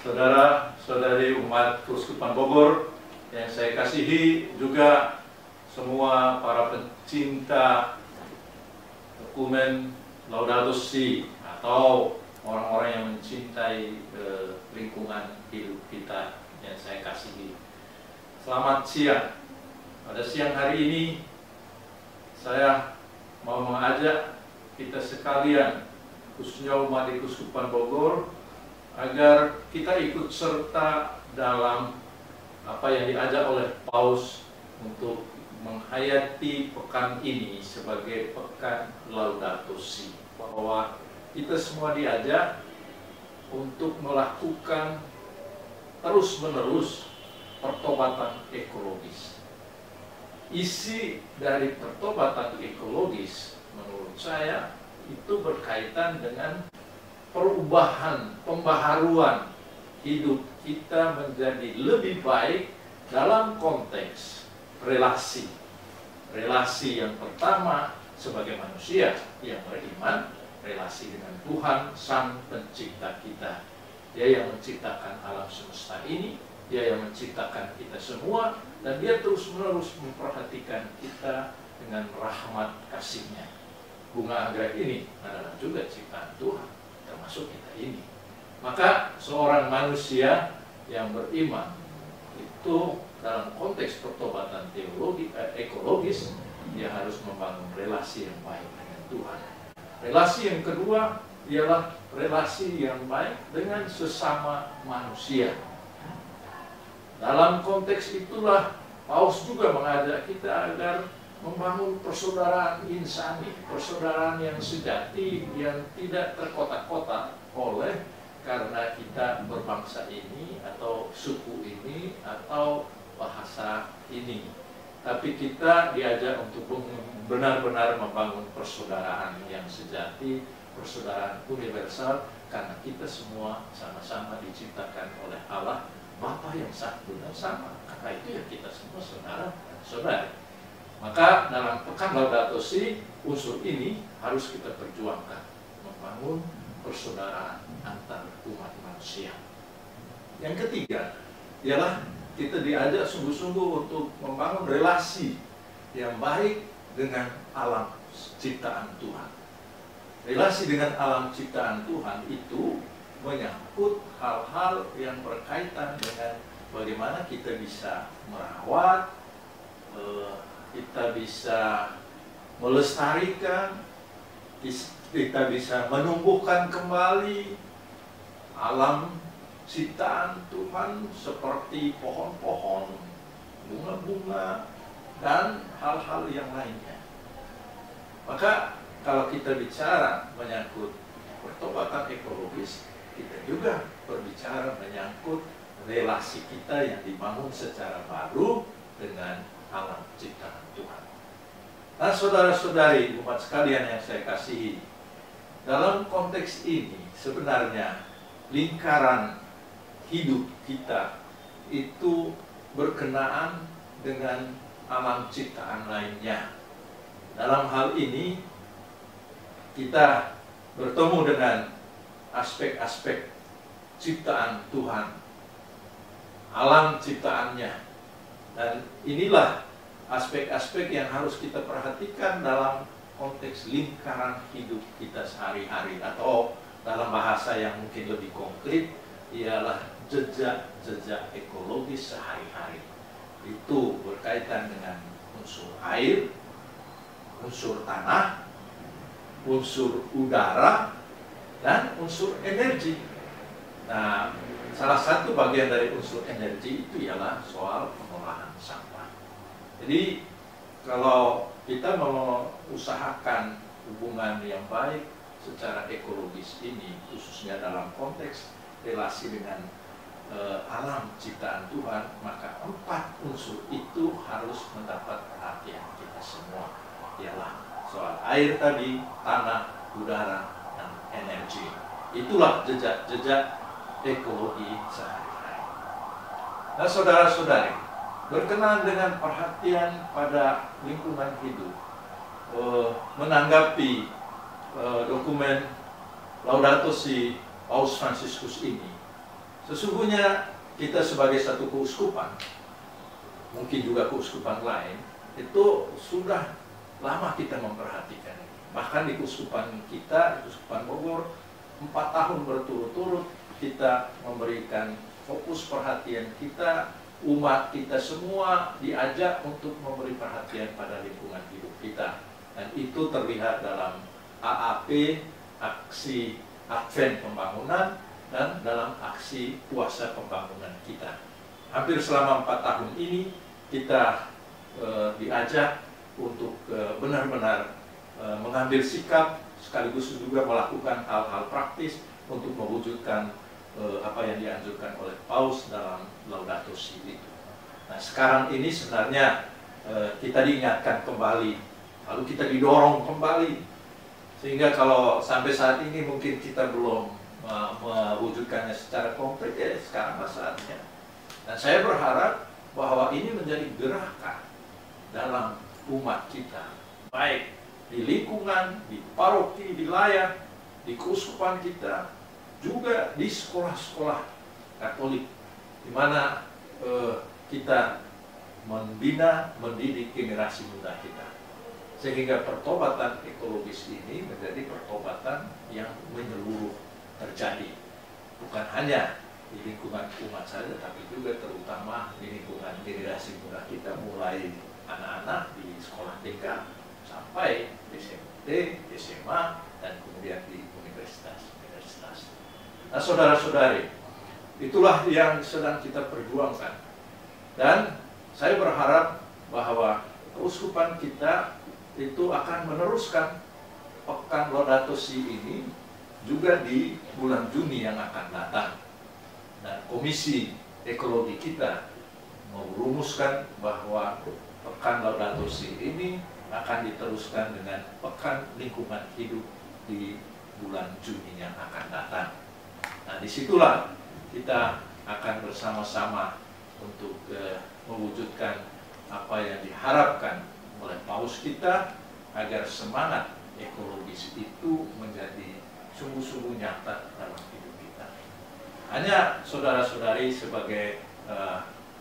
saudara-saudari umat Keuskupan Bogor yang saya kasihi, juga semua para pencinta dokumen Laudato Si atau orang-orang yang mencintai lingkungan hidup kita yang saya kasihi. Selamat siang. Pada siang hari ini saya mau mengajak kita sekalian, khususnya umat di Keuskupan Bogor, agar kita ikut serta dalam apa yang diajak oleh Paus untuk menghayati pekan ini sebagai pekan Laudato Si, bahwa kita semua diajak untuk melakukan terus-menerus pertobatan ekologis. Isi dari pertobatan ekologis menurut saya itu berkaitan dengan perubahan, pembaharuan hidup kita menjadi lebih baik dalam konteks relasi. Relasi yang pertama sebagai manusia yang beriman, relasi dengan Tuhan, Sang Pencipta kita. Dia yang menciptakan alam semesta ini, Dia yang menciptakan kita semua, dan Dia terus-menerus memperhatikan kita dengan rahmat kasih-Nya. Bunga anggrek ini adalah juga ciptaan Tuhan, termasuk kita ini. Maka seorang manusia yang beriman itu dalam konteks pertobatan ekologis, dia harus membangun relasi yang baik dengan Tuhan. Relasi yang kedua ialah relasi yang baik dengan sesama manusia. Dalam konteks itulah Paus juga mengajak kita agar membangun persaudaraan insani, persaudaraan yang sejati, yang tidak terkotak-kotak oleh karena kita berbangsa ini atau suku ini atau bahasa ini. Tapi kita diajak untuk benar-benar membangun persaudaraan yang sejati, persaudaraan universal, karena kita semua sama-sama diciptakan oleh Allah Bapa yang satu dan sama. Karena itu ya kita semua saudara dan saudari. Maka dalam pekan Laudato Si, unsur ini harus kita perjuangkan, membangun persaudaraan antar umat manusia. Yang ketiga ialah kita diajak sungguh-sungguh untuk membangun relasi yang baik dengan alam ciptaan Tuhan. Relasi dengan alam ciptaan Tuhan itu menyangkut hal-hal yang berkaitan dengan bagaimana kita bisa merawat, kita bisa melestarikan, kita bisa menumbuhkan kembali alam ciptaan Tuhan seperti pohon-pohon, bunga-bunga, dan hal-hal yang lainnya. Maka kalau kita bicara menyangkut pertobatan ekologis, kita juga berbicara menyangkut relasi kita yang dibangun secara baru dengan alam ciptaan Tuhan. Nah, saudara-saudari umat sekalian yang saya kasihi, dalam konteks ini sebenarnya lingkaran hidup kita itu berkenaan dengan alam ciptaan lainnya. Dalam hal ini kita bertemu dengan aspek-aspek ciptaan Tuhan, alam ciptaannya, dan inilah aspek-aspek yang harus kita perhatikan dalam konteks lingkaran hidup kita sehari-hari, atau dalam bahasa yang mungkin lebih konkret ialah jejak-jejak ekologis sehari-hari. Itu berkaitan dengan unsur air, unsur tanah, unsur udara, dan unsur energi. Nah, salah satu bagian dari unsur energi itu ialah soal pengolahan sampah. Jadi kalau kita mau usahakan hubungan yang baik secara ekologis ini, khususnya dalam konteks relasi dengan alam ciptaan Tuhan, maka 4 unsur itu harus mendapat perhatian kita semua. Ialah soal air tadi, tanah, udara, dan energi. Itulah jejak-jejak ekologi sehari-hari. Nah, saudara-saudari, berkenaan dengan perhatian pada lingkungan hidup, menanggapi dokumen Laudato Si Paus Fransiskus ini, Sesungguhnya kita sebagai satu keuskupan, mungkin juga keuskupan lain, itu sudah lama kita memperhatikan ini. Bahkan di keuskupan kita, di Keuskupan Bogor, 4 tahun berturut-turut kita memberikan fokus perhatian kita, umat kita semua diajak untuk memberi perhatian pada lingkungan hidup kita. Dan itu terlihat dalam AAP, Aksi Advent Pembangunan, dan dalam aksi puasa pembangunan kita. Hampir selama 4 tahun ini kita diajak untuk benar-benar mengambil sikap, sekaligus juga melakukan hal-hal praktis untuk mewujudkan apa yang dianjurkan oleh Paus dalam Laudato Si itu. Nah, sekarang ini sebenarnya kita diingatkan kembali, lalu kita didorong kembali, sehingga kalau sampai saat ini mungkin kita belum mewujudkannya secara konkret, ya sekarang saatnya. Dan saya berharap bahwa ini menjadi gerakan dalam umat kita, baik di lingkungan, di paroki, di layak, di keuskupan kita, juga di sekolah-sekolah Katolik, di mana kita membina, mendidik generasi muda kita. Sehingga pertobatan ekologis ini menjadi pertobatan yang menyeluruh terjadi. Bukan hanya di lingkungan umat saja, tapi juga terutama di lingkungan generasi muda kita, mulai anak-anak di sekolah TK sampai SMP, SMA, dan kemudian di universitas. Nah, saudara-saudari, itulah yang sedang kita perjuangkan. Dan saya berharap bahwa keuskupan kita itu akan meneruskan pekan Laudato Si ini juga di bulan Juni yang akan datang. Dan Komisi Ekologi kita merumuskan bahwa pekan Laudato Si ini akan diteruskan dengan pekan lingkungan hidup di bulan Juni yang akan datang. Nah, disitulah kita akan bersama-sama untuk mewujudkan apa yang diharapkan oleh Paus kita, agar semangat ekologis itu menjadi sungguh-sungguh nyata dalam hidup kita. Hanya saudara-saudari, sebagai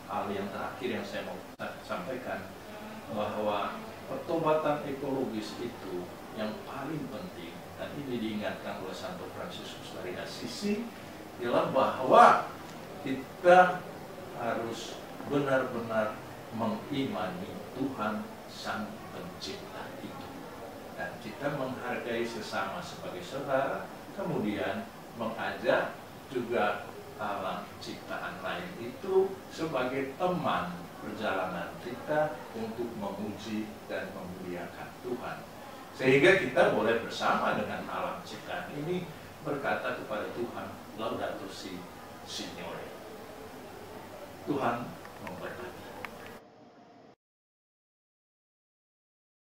hal yang terakhir yang saya mau sampaikan, bahwa pertobatan ekologis itu yang paling penting, dan ini diingatkan oleh Santo Fransiskus dari Assisi, ialah bahwa kita harus benar-benar mengimani Tuhan Sang Pencipta itu, dan kita menghargai sesama sebagai saudara, kemudian mengajak juga alam ciptaan lain itu sebagai teman perjalanan kita untuk memuji dan memuliakan Tuhan, sehingga kita boleh bersama dengan alam ciptaan ini berkata kepada Tuhan, Laudato Si, Signore. Tuhan